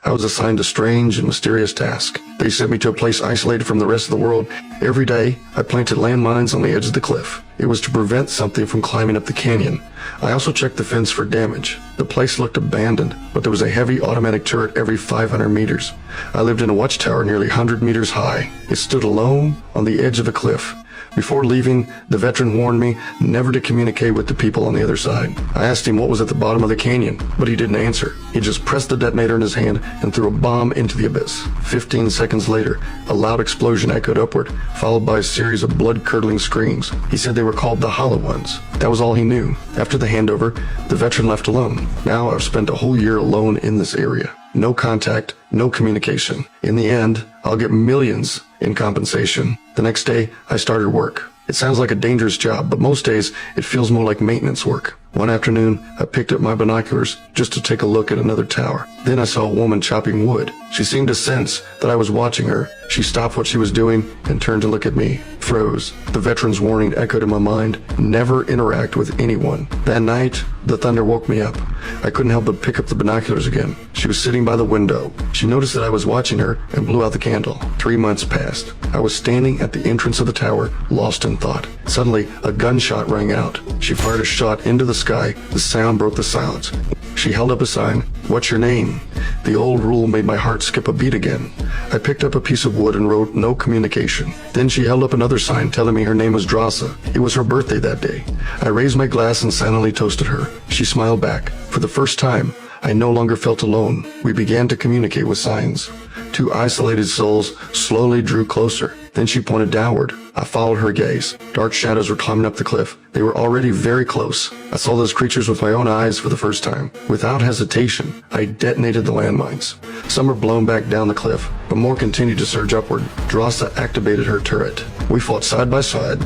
I was assigned a strange and mysterious task. They sent me to a place isolated from the rest of the world. Every day, I planted landmines on the edge of the cliff. It was to prevent something from climbing up the canyon. I also checked the fence for damage. The place looked abandoned, but there was a heavy automatic turret every 500 meters. I lived in a watchtower nearly 100 meters high. It stood alone on the edge of a cliff. Before leaving, the veteran warned me never to communicate with the people on the other side. I asked him what was at the bottom of the canyon, but he didn't answer. He just pressed the detonator in his hand and threw a bomb into the abyss. 15 seconds later, a loud explosion echoed upward, followed by a series of blood-curdling screams. He said they were called the Hollow Ones. That was all he knew. After the handover, the veteran left alone. Now I've spent a whole year alone in this area. No contact, no communication. In the end, I'll get millions in compensation. The next day, I started work. It sounds like a dangerous job, but most days, it feels more like maintenance work. One afternoon, I picked up my binoculars just to take a look at another tower. Then I saw a woman chopping wood. She seemed to sense that I was watching her. She stopped what she was doing and turned to look at me. Froze. The veteran's warning echoed in my mind. Never interact with anyone. That night, the thunder woke me up. I couldn't help but pick up the binoculars again. She was sitting by the window. She noticed that I was watching her and blew out the candle. 3 months passed. I was standing at the entrance of the tower, lost in thought. Suddenly, a gunshot rang out. She fired a shot into the sky. The sound broke the silence. She held up a sign. "What's your name?" The old rule made my heart skip a beat again. I picked up a piece of wood and wrote "No communication." Then she held up another sign telling me her name was Drasa. It was her birthday that day. I raised my glass and silently toasted her. She smiled back. For the first time, I no longer felt alone. We began to communicate with signs. Two isolated souls slowly drew closer. Then she pointed downward. I followed her gaze. Dark shadows were climbing up the cliff. They were already very close. I saw those creatures with my own eyes for the first time. Without hesitation, I detonated the landmines. Some were blown back down the cliff, but more continued to surge upward. Drasa activated her turret. We fought side by side.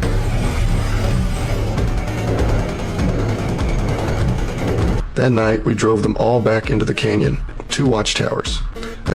That night, we drove them all back into the canyon. 2 watchtowers.